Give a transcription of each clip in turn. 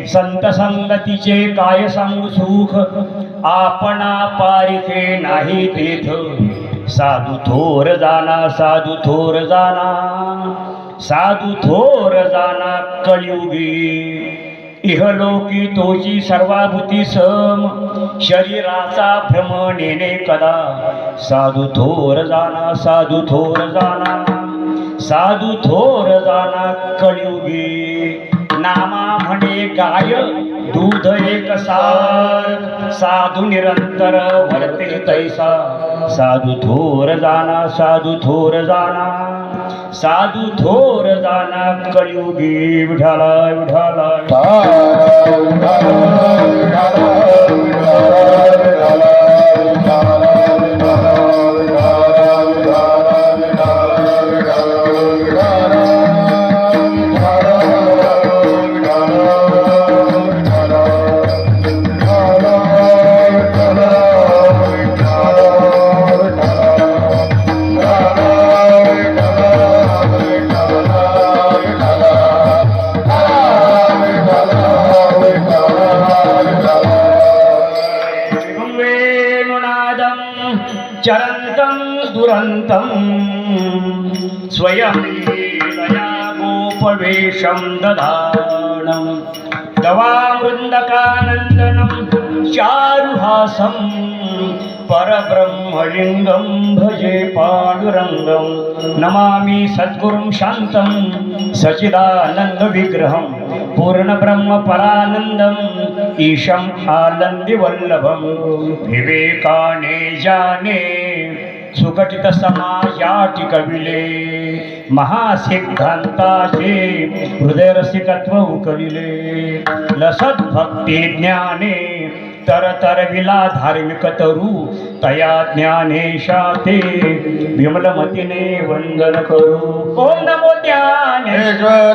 संत संगतीचे काय सांगू सुख, आपणा पारिखे नाही तेथ. साधू थोर जाना, साधू थोर जाना, साधू थोर जाना कलियुगी. इहलोकी तोची सर्वाभूती सम, शरीराचा भ्रम नेणे कदा. साधू थोर जाना, साधू थोर जाना, साधू थोर जाना कलियुगी. नामा म्हणे गाय दूध एक सार, साधू निरंतर वर्ते तैसा. साधू थोर जाना, साधू थोर जाना, साधू थोर जाना कलियुगी. विठाला विठाला चरंतं दुरंतं स्वयं लीलया गोपवेशं दधानं. दवामृन्दकानन्दनं चारुहासं परब्रह्मलिंगं भजे पांडुरंगं. नमामि सद्गुरुं शान्तं सच्चिदानन्दविग्रहं पूर्णब्रह्म परानन्दं ईशं आनन्दिवल्लभं. विवेकाने जाने सुकटित समाजाटी कविले, महासिद्धांताचे हृदयरसिकत्व उकविले. लसत भक्ती ज्ञाने तरतरविला धार्मिक तरू, तया ज्ञानेशाते विमलमतीने वंदन करू. ओम नमो ज्ञानेश्वर.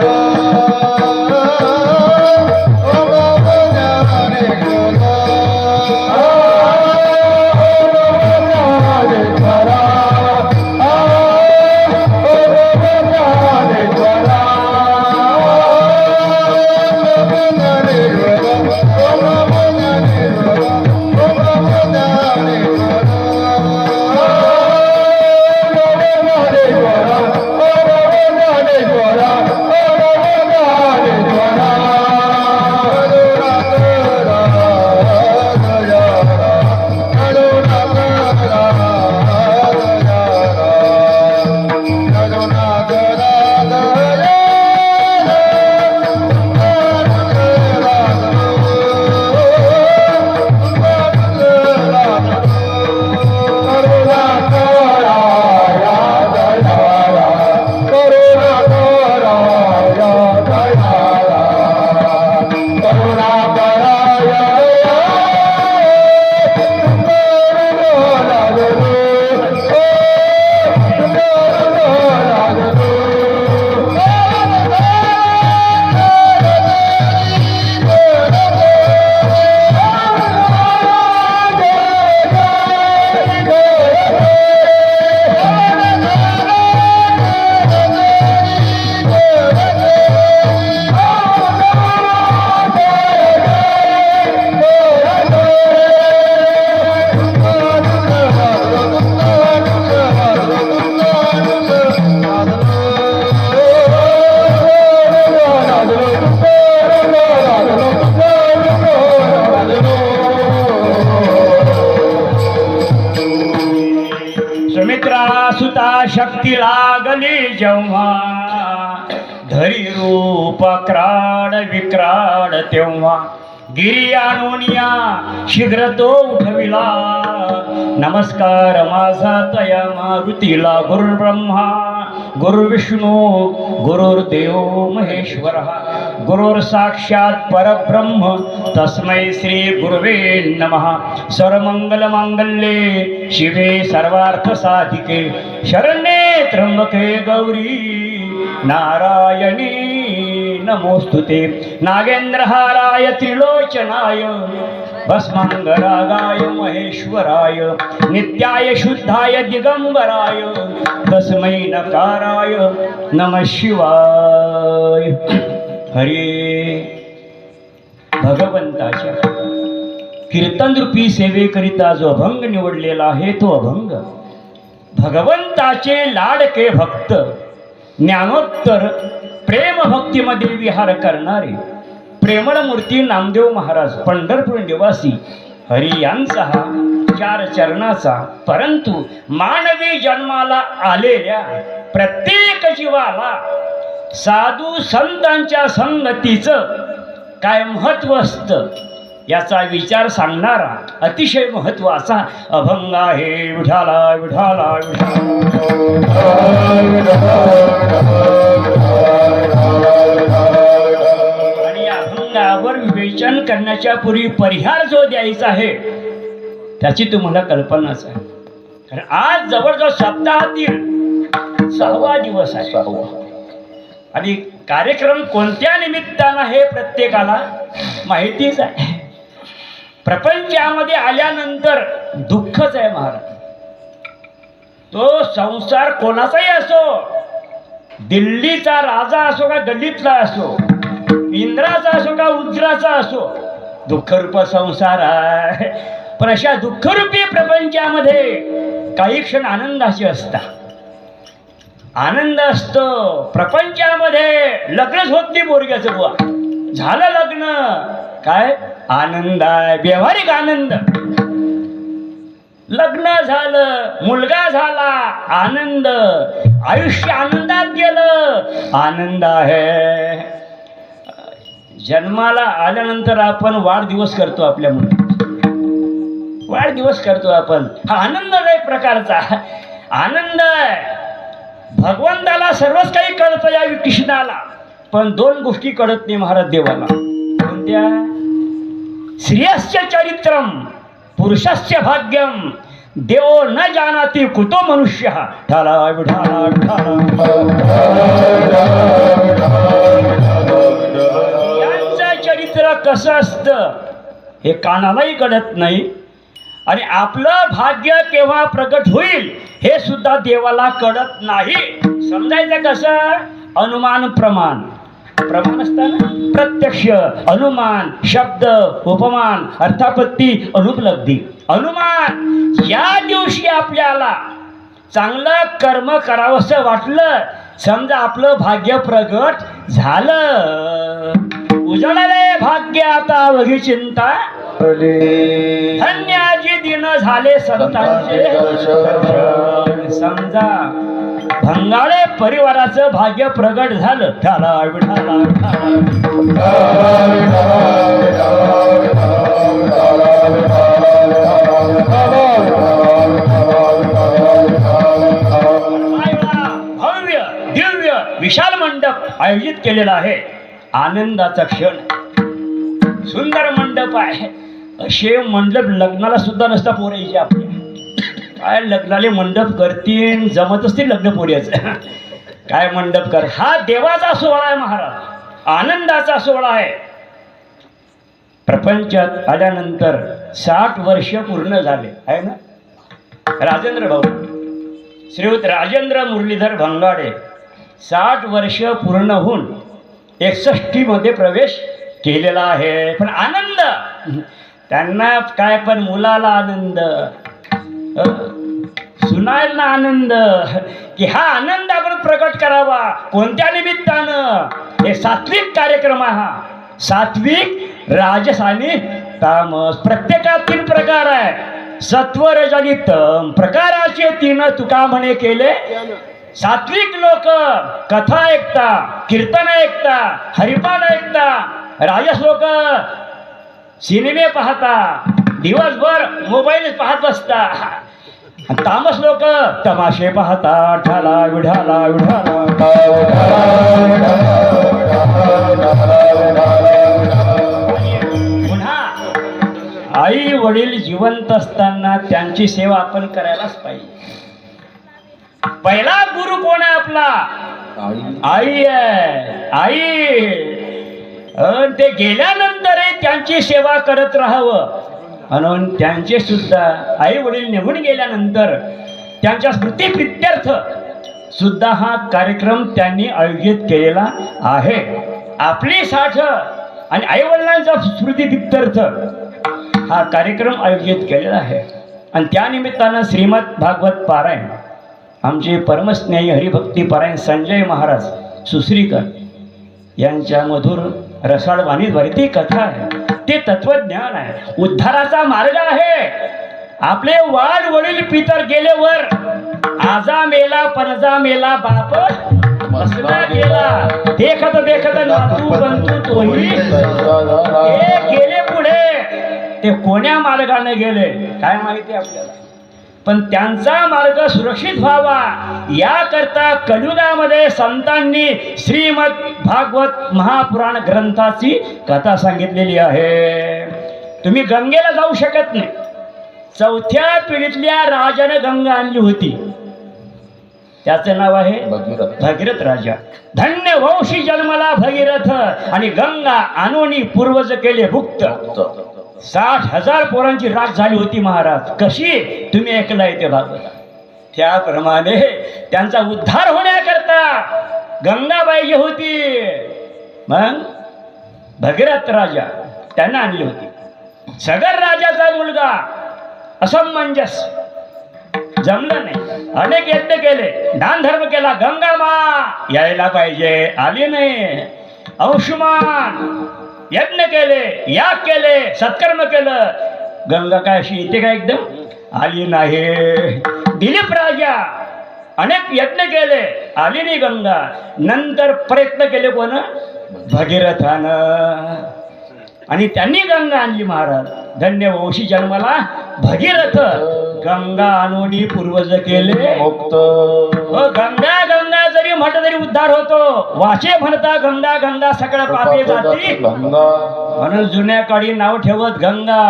शक्ती लागली जेव्हा, धरी रूप क्राड विक्राड तेव्हा. गिरी आणूनिया शीघ्र तो उठविला. नमस्कार माझा तया मारुतीला. गुरुर्ब्रह्मा गुरुर्विष्णू गुरुर्देव महेश्वर गुरुर् साक्षात परब्रह्म तस्मै श्री गुरुवे नमः. सर्वमंगल मांगल्ये शिवे सर्वार्थ साधिके शरण्ये त्र्यंबके गौरी नारायणी नमोस्तुते. नागेंद्रहाराय त्रिलोचनाय भस्मांगरागाय महेश्वराय नित्याय शुद्धाय दिगंबराय तस्मै नकाराय नमः शिवाय. हरे भगवंताच्या कीर्तनरूपी सेवेकरिता जो अभंग निवडलेला आहे तो अभंग भगवंताचे लाडके भक्त ज्ञानोत्तर प्रेम भक्तीमध्ये विहार करणारे प्रेमळ मूर्ती नामदेव महाराज पंढरपूर निवासी हरी यांचा हा 4 चरणाचा परंतु मानवी जन्माला आलेल्या प्रत्येक जीवाला साधू संतांच्या संगतीचं काय महत्त्व असतं याचा विचार सांगणारा अतिशय महत्त्वाचा अभंग आहे. विठाला विठाला आणि या अभंगावर विवेचन करण्याच्या पूर्वी परिहार जो द्यायचा आहे त्याची तुम्हाला कल्पनाच आहे. कारण आज जवळजवळ सप्ताहातील 6वा दिवस आहे आणि कार्यक्रम कोणत्या निमित्तानं हे प्रत्येकाला माहितीच आहे. प्रपंचामध्ये आल्यानंतर दुःखच आहे महाराज. तो संसार कोणाचाही असो, दिल्लीचा राजा असो का गल्लीतला असो, इंद्राचा असो का उज्राचा असो, दुःखरूप संसार आहे. पण अशा दुःखरूपी प्रपंचामध्ये काही क्षण आनंदाचे असतात. आनंद असतो प्रपंचामध्ये. लग्नच होत नाही पोरग्याचं बुवा, झालं लग्न काय आनंद आहे, व्यावहारिक आनंद. लग्न झालं, मुलगा झाला, आनंद. आयुष्य आनंदात गेलं, आनंद आहे. जन्माला आल्यानंतर आपण वाढदिवस करतो, आपल्या मुलाचा वाढदिवस करतो आपण. हा आनंद एक प्रकारचा आनंद आहे. भगवंताला सर्वच काही कळतं या कृष्णाला, पण 2 गोष्टी कळत नाही महाराज देवाला. कोणत्या? स्त्रियस्य चरित्रम पुरुषस्य भाग्यम देवो न जानाति कुतो मनुष्य. ठाला ठाला यांचं चरित्र कसं असतं हे कानालाही कळत नाही आणि आपलं भाग्य केव्हा प्रगट होईल हे सुद्धा देवाला कळत नाही. समजायचं कसं? अनुमान प्रमाण. प्रमाण असताना प्रत्यक्ष, अनुमान, शब्द, उपमान, अर्थापत्ती, अनुपलब्धी. अनुमान या दिवशी आपल्याला चांगलं कर्म करावंसं वाटलं, समजा आपलं भाग्य प्रगट झालं. उजळले भाग्य आता अवघी चिंता, धन्याजी दिन झाले संतांचे. समजा भंगाळे परिवाराचं भाग्य प्रगट झालं. ठाला विठाला भव्य दिव्य विशाल मंडप आयोजित केलेला आहे. आनंदाचा क्षण, सुंदर मंडप आहे. असे मंडप लग्नाला सुद्धा नसता पोरायचे आपल्या. काय लग्नाले मंडप करतील, जमत असतील लग्न पोऱ्याचं. काय मंडप कर. हा देवाचा सोहळा आहे महाराज, आनंदाचा सोहळा आहे. प्रपंचात आल्यानंतर 60 वर्ष पूर्ण झाले आहे ना. राजेंद्र भाऊ, श्रीयुत राजेंद्र मुरलीधर भंगाडे 60 वर्ष पूर्ण होऊन 61 मध्ये प्रवेश केलेला आहे. पण आनंद त्यांना काय, पण मुलाला आनंद, सुनायला आनंद, की हा आनंद आपण प्रकट करावा. कोणत्या निमित्तानं? हे सात्विक कार्यक्रम आहे. हा सात्विक, राजस आणि तामस. प्रत्येकात 3 प्रकार आहे. सत्व, रज आणि तम प्रकाराचे 3 तुका म्हणे केले. सात्विक लोक कथा ऐकता, कीर्तन ऐकता, हरिपाठ ऐकता. राजस लोक सिनेमे पाहता, दिवसभर मोबाईल पाहत बसता. आणि तामस लोक तमाशे पाहता, ढाला विढाला विढाला. पुन्हा आई वडील जिवंत असताना त्यांची सेवा आपण करायलाच पाहिजे. पहिला गुरु कोण आहे आपला? आई आहे. आई ते गेल्यानंतरही त्यांची सेवा करत राहावं. म्हणून त्यांचे सुद्धा आई वडील निघून गेल्यानंतर त्यांच्या स्मृतिप्रित्यर्थ सुद्धा हा कार्यक्रम त्यांनी आयोजित केलेला आहे. आपली साठ आणि आई वडिलांचा स्मृतिप्रित्यर्थ हा कार्यक्रम आयोजित केलेला आहे. आणि त्यानिमित्तानं श्रीमद भागवत पारायण आमचे परमस्नेही हरिभक्ती पारायण संजय महाराज सुसरीकर यांच्या मधुर रसाळ वाणीद्वारे ती कथा आहे, ते तत्वज्ञान आहे, उद्धाराचा मार्ग आहे. आपले वाड वडील पितर गेलेवर आजा मेला पणजा मेला बाप बसला गेला. देखत देखत नातू बंतू तोही हे गेले पुढे. ते कोण्या मार्गाने गेले काय माहिती आपल्याला, पण त्यांचा मार्ग सुरक्षित व्हावा याकरता कलियुगामध्ये संतांनी श्रीमद भागवत महापुराण ग्रंथाची कथा सांगितलेली आहे. तुम्ही गंगेला जाऊ शकत नाही. चौथ्या पिढीतल्या राजाने गंगा आणली होती, त्याचं नाव आहे भगीरथ राजा. धन्य वंशी जन्मला भगीरथ आणि गंगा आणोनी पूर्वज केले भुक्त. 60,000 पोरांची राख झाली होती महाराज. कशी तुम्ही ऐकलाय ते भागवत. त्याप्रमाणे त्यांचा उद्धार होण्याकरता गंगाबाई जी होती, मग भगीरथ राजा त्यांना आणली होती. सगर राजाचा मुलगा असमंजस जमलं नाही, अनेक यत्न केले, दान धर्म केला, गंगा मा यायला पाहिजे, आली नाही. अंशुमान यज्ञ केले, याग केले, सत्कर्म केलं, गंगा काय अशी येते का एकदम? आली नाही. दिलीप राजा अनेक यज्ञ केले, आली नाही गंगा. नंतर प्रयत्न केले कोण? भगीरथानं, आणि त्यांनी गंगा आणली महाराज. धन्य वंशी जन्माला भगीरथ गंगा आणून पूर्वज केले मुक्त. गंगा गंगा जरी म्हटलं तरी उद्धार होतो. वाचे म्हणता गंगा गंगा सकळ पापे जाती, म्हणून जुन्या काळी नाव ठेवत गंगा,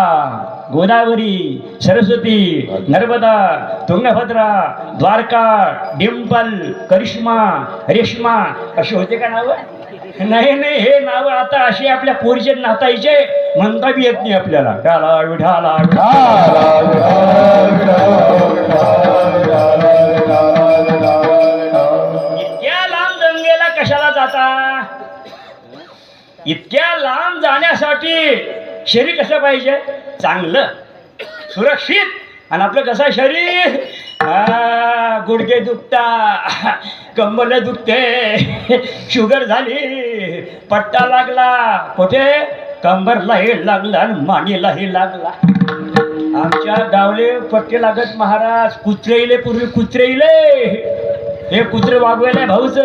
गोदावरी, सरस्वती, नर्मदा, तुंगभद्रा, द्वारका, डिंपल, करिश्मा, रेश्मा अशी होते का नाव? नाही नाही, हे नाव आता अशी आपल्या पोरीचे नाताईचे म्हणता बी येत नाही आपल्याला. टाला विढाला इतक्या लांब गंगेला कशाला जाता? इतक्या लांब जाण्यासाठी शरीर कसं पाहिजे? चांगलं, सुरक्षित. आणि आपलं कसं शरीर? गुडघे दुखता, कंबर दुखते, शुगर झाली, पट्टा लागला, कुठे? कंबरलाही लागला आणि मानेलाही लागला. आमच्या गावले पट्टे लागत महाराज. कुत्रेले पूर्वी कुत्रेले, हे कुत्रे वागवेले भाऊच,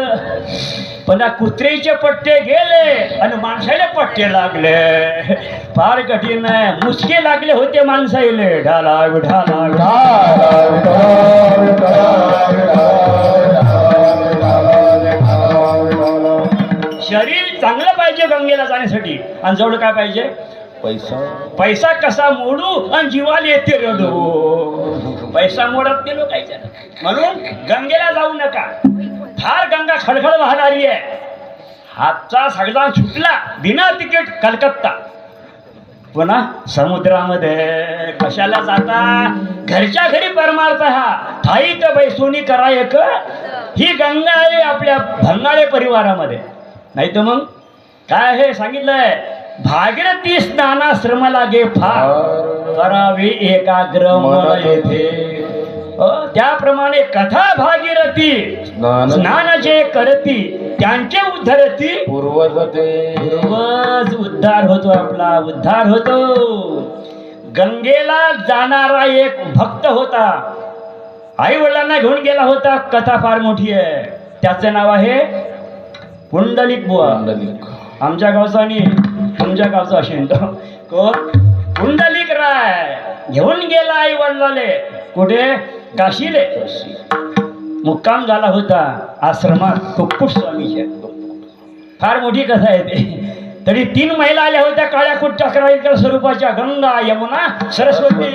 पण कुत्रेचे पट्टे गेले आणि माणसाले पट्टे लागले. फार कठीण आहे. मुसके लागले होते माणसाले. ढाला विढाला शरीर चांगलं पाहिजे गंगेला जाण्यासाठी. आणि जवळ काय पाहिजे? पैसा. पैसा कसा मोडू आणि जीवाला येते रडू. पैसा मोडत गेलो कायच्या. म्हणून गंगेला जाऊ नका. फार गंगा खळखळ वाहणारी आहे. हातचा सगळा सुटला, बिना तिकीट कलकत्ता. पुन्हा समुद्रामध्ये कशाला जाता? घरच्या घरी परमार्थ हा थाईत बैसोनी करायक. ही गंगा आहे आपल्या भंगाळे परिवारामध्ये. नाही तर मग काय हे सांगितलंय? भागीरथी स्नानाश्रम लागे फार, करावे एकाग्र मन येथे. त्याप्रमाणे कथा भागीरथी स्नान जे करती त्यांचे उद्धरती पूर्वज. पूर्वज उद्धार होतो, आपला उद्धार होतो. गंगेला जाणारा एक भक्त होता, आई वडिलांना घेऊन गेला होता. कथा फार मोठी आहे. त्याचं नाव आहे पुंडलिक बुवा. आमच्या गावचा आणि तुमच्या गावचा असेल तो कोण? पुंडलिक राय घेऊन गेला आई वडिलाले. कुठे? काशीले. मुक्काम झाला होता आश्रमात कुक्कुट स्वामीच्या. फार मोठी कथा आहे ते. तरी 3 महिला आल्या होत्या काळ्या कुट टकराईकर स्वरूपाच्या. गंगा, यमुना, सरस्वती.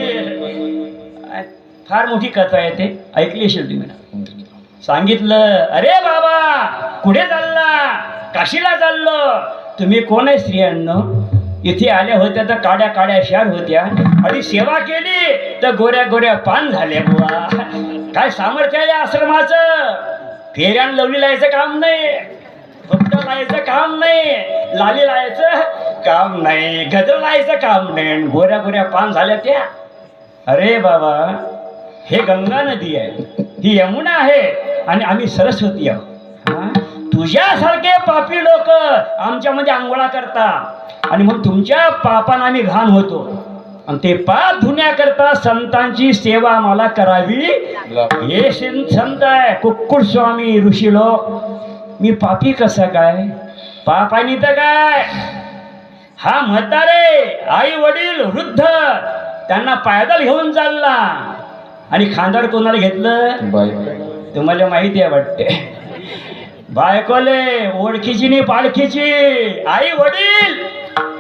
फार मोठी कथा आहे ते. ऐकली असेल तुम्ही. सांगितलं, अरे बाबा कुठे चालला? काशीला चाललो. तुम्ही कोण आहे स्त्रियांनो? इथे आल्या होत्या तर काड्या काड्या शार होत्या आणि सेवा केली तर गोऱ्या गोऱ्या पान झाल्या. बुवा काय सामर्थ्य आहे या आश्रमाचं. फेऱ्यान लवली लायचं काम नाही, फक्त लायचं काम नाही, लाली लायचं काम नाही, गजर लायचं काम नाही, गोऱ्या गोऱ्या पान झाल्या त्या. अरे बाबा हे गंगा नदी आहे, ही यमुना आहे आणि आम्ही सरस्वती आहोत. तुझ्यासारखे पापी लोक आमच्यामध्ये आंघोळा करता आणि मग तुमच्या पापानं आम्ही घाण होतो. आणि ते पाप धुण्याकरता संतांची सेवा आम्हाला करावी. हे संत आहे कुक्कुट स्वामी ऋषी लोक. मी पापी कसं काय? पापानी तर काय, हा म्हातारे आई वडील वृद्ध त्यांना पायदल घेऊन चालला आणि खांद्यावर कोणाला घेतलं? तुम्हाला माहिती आहे वाटते. बायकोले ओळखीची नाही पालखीची. आई वडील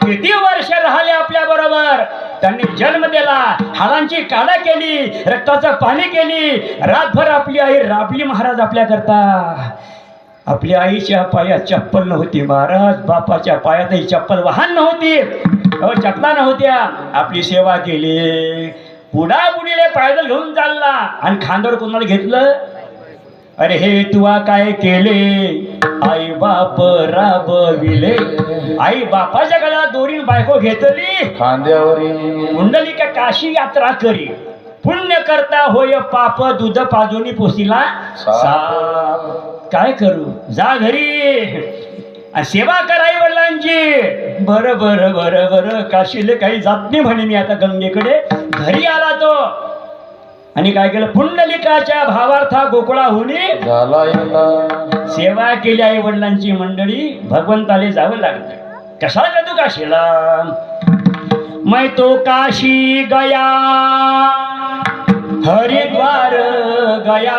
किती वर्ष राहिले आपल्या बरोबर. त्यांनी जन्म दिला, हालांची काढा केली, रक्ताचं पाणी केली, रातभर आपली आई राबली महाराज आपल्या करता. आपल्या आईच्या पायात चप्पल नव्हती महाराज, बापाच्या पायातही चप्पल वाहन नव्हती, चपला नव्हत्या. आपली सेवा केली, पुढापुढीले पायदल घेऊन चालला आणि खांद्यावर कोणाला घेतलं? अरे हे तुवा काय केले? आई बाप राबविले. आई बापाच्या गळ्यात दोरीन बायको घेतली खांद्यावरी. पुंडलिक काशी यात्रा करी. पुण्य करता होय पाप दूध पाजोनी पोसीला साप. काय करू? जा घरी सेवा कर आई वडिलांची. बरं बरं बरं बरं काशीले काही जात नाही म्हणे मी आता गंगेकडे. घरी आला तो आणि काय केलं? पुंडलिकाच्या भावार्था गोकुळाहुनी झाला सेवा केली आई वडिलांची मंडळी. भगवंताले जावं लागलं. कशाला का तू काशीला? मैं तो काशी गया हरिद्वार गया,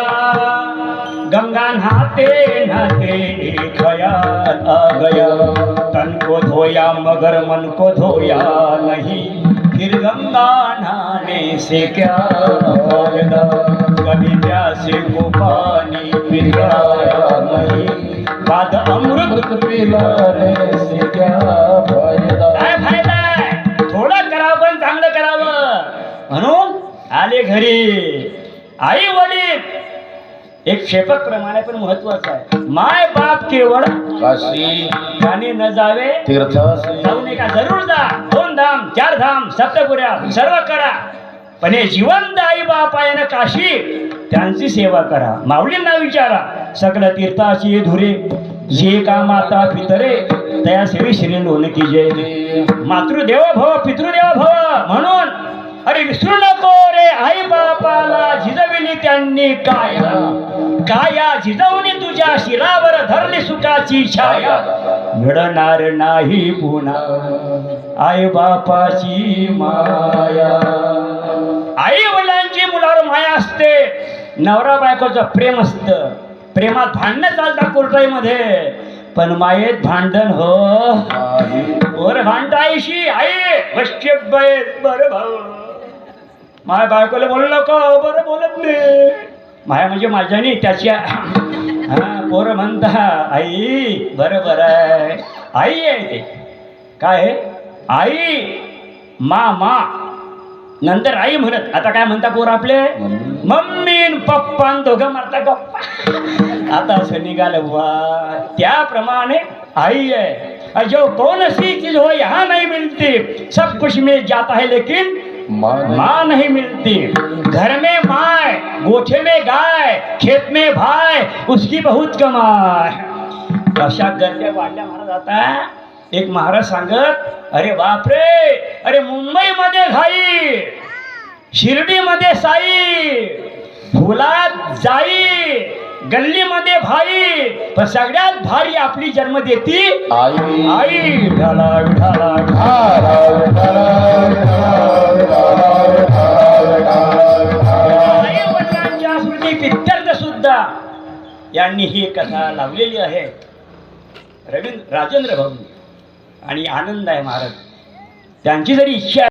गंगा नहाते नहाते खयाल आ गया. तन को धोया मगर मन को धोया नहीं, फिर गंगा नहाने से क्या फायदा. कभी प्यासे को पानी पिलाया नहीं, बाद अमृत पिलाने से क्या फायदा. काय फायदा? थोडं करावं पण चांगलं करावं म्हणून आले घरी. आई वडील एक शेपक प्रमाणे पण महत्वाचं आहे. माय बाप केवळ काशी गाणे न जावे तीर्थ जाऊ नये का? जरूर जा. 2 धाम 4 धाम सप्तपुऱ्या सर्व करा, पण हे जिवंत आई बाप आहे ना काशी, त्यांची सेवा करा. माऊलींना विचारा, सकल तीर्थाची धुरे जे का माता पितरे तया सेवी श्री लोन की जय. मातृदेव भव पितृदेव भव म्हणून अरे विसरू नको रे आई बापाला. झिजविली त्यांनी काया, काया झिजवली तुझ्या शिरावर धरली सुखाची छाया. मिळणार नाही पुन्हा आई बापाची माया. आई वडिलांची मुलावर माया असते, नवरा बायकोचं प्रेम असतं. प्रेमात भांडणं चालतात कोर्टाईमध्ये, पण मायेत भांडण हो. बरं भांडता आईशी, आई वश्य बरं भाऊ. माझ्या बायकोला बोलू नको, बरं बोलत नाही. माया म्हणजे माझ्या नाही त्याच्या. पोरं म्हणता आई बरं बरं आहे. आई आहे ते काय? आई मा नंतर आई म्हणत. आता काय म्हणता पोर आपले? मम्मी पप्पा दोघं मारता गप्पा. आता असं निघालं बुवा. त्याप्रमाणे आई है जो कौन सी चीज हो यहाँ नहीं मिलती, सब कुछ में जाता है लेकिन माँ नहीं मिलती. घर में माय, गोठे में गाय, खेत में भाई, उसकी बहुत कमाय. अशा गरजा वाढल्या महाराज. आता एक महाराज सांगत, अरे बापरे, अरे मुंबईमध्ये घाई, शिर्डीमध्ये साई, फुलात जाई, गल्लीमध्ये भाई पण सगळ्यात भारी आपली जन्म देती आई आई. विठाला विठाला विठाला, विठाला, आई वडिलांच्या स्मृती प्रित्यर्थ सुद्धा यांनी ही कथा लावलेली आहे. राजेंद्र भाऊ आणि आनंद आहे महाराज त्यांची जरी इच्छा